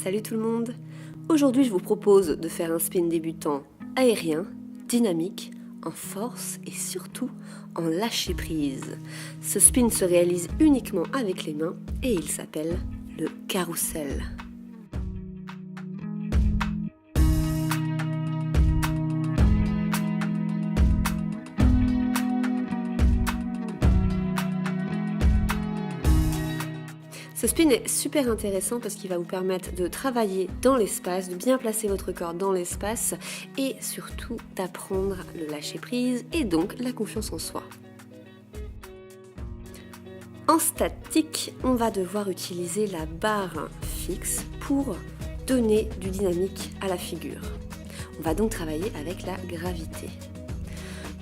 Salut tout le monde! Aujourd'hui je vous propose de faire un spin débutant aérien, dynamique, en force et surtout en lâcher prise. Ce spin se réalise uniquement avec les mains et il s'appelle le carrousel. Ce spin est super intéressant parce qu'il va vous permettre de travailler dans l'espace, de bien placer votre corps dans l'espace et surtout d'apprendre le lâcher prise et donc la confiance en soi. En statique, on va devoir utiliser la barre fixe pour donner du dynamique à la figure. On va donc travailler avec la gravité.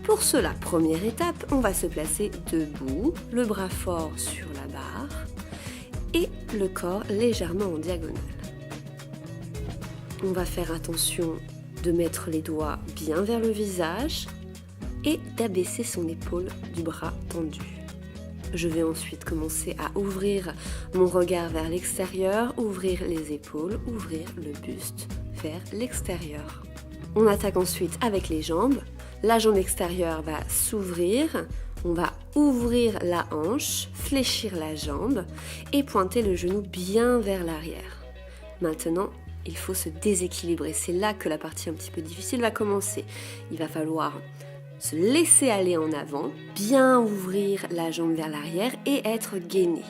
Pour cela, première étape, on va se placer debout, le bras fort sur la barre et le corps légèrement en diagonale. On va faire attention de mettre les doigts bien vers le visage et d'abaisser son épaule du bras tendu. Je vais ensuite commencer à ouvrir mon regard vers l'extérieur, ouvrir les épaules, ouvrir le buste vers l'extérieur. On attaque ensuite avec les jambes. La jambe extérieure va s'ouvrir. On va ouvrir la hanche, fléchir la jambe et pointer le genou bien vers l'arrière. Maintenant, il faut se déséquilibrer. C'est là que la partie un petit peu difficile va commencer. Il va falloir se laisser aller en avant, bien ouvrir la jambe vers l'arrière et être gainé.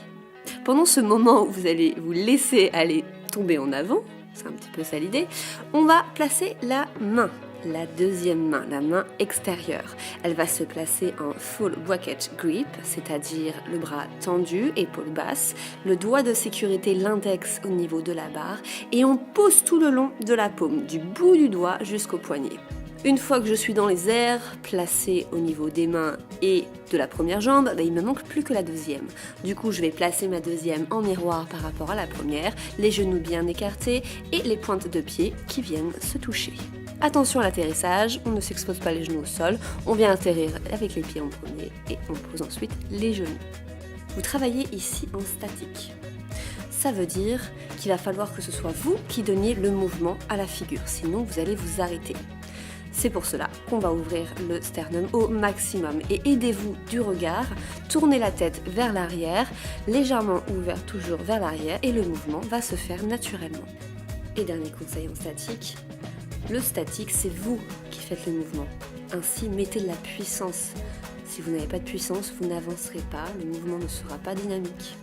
Pendant ce moment où vous allez vous laisser aller tomber en avant, c'est un petit peu ça l'idée, on va placer la main. La deuxième main, la main extérieure. Elle va se placer en full bracket grip, c'est-à-dire le bras tendu, épaule basse, le doigt de sécurité, l'index au niveau de la barre, et on pousse tout le long de la paume, du bout du doigt jusqu'au poignet. Une fois que je suis dans les airs, placée au niveau des mains et de la première jambe, il ne me manque plus que la deuxième. Du coup, je vais placer ma deuxième en miroir par rapport à la première, les genoux bien écartés et les pointes de pied qui viennent se toucher. Attention à l'atterrissage, on ne s'expose pas les genoux au sol, on vient atterrir avec les pieds en premier et on pose ensuite les genoux. Vous travaillez ici en statique. Ça veut dire qu'il va falloir que ce soit vous qui donniez le mouvement à la figure, sinon vous allez vous arrêter. C'est pour cela qu'on va ouvrir le sternum au maximum et aidez-vous du regard, tournez la tête vers l'arrière, légèrement ouvert toujours vers l'arrière et le mouvement va se faire naturellement. Et dernier conseil en statique, le statique c'est vous qui faites le mouvement, ainsi mettez de la puissance. Si vous n'avez pas de puissance, vous n'avancerez pas, le mouvement ne sera pas dynamique.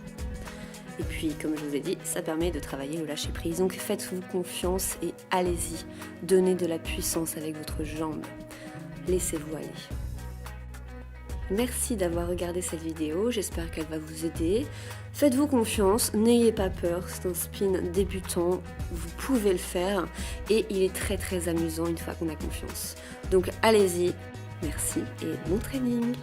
Et puis, comme je vous ai dit, ça permet de travailler le lâcher prise. Donc faites-vous confiance et allez-y. Donnez de la puissance avec votre jambe. Laissez-vous aller. Merci d'avoir regardé cette vidéo. J'espère qu'elle va vous aider. Faites-vous confiance, n'ayez pas peur. C'est un spin débutant. Vous pouvez le faire. Et il est très très amusant une fois qu'on a confiance. Donc allez-y. Merci et bon training.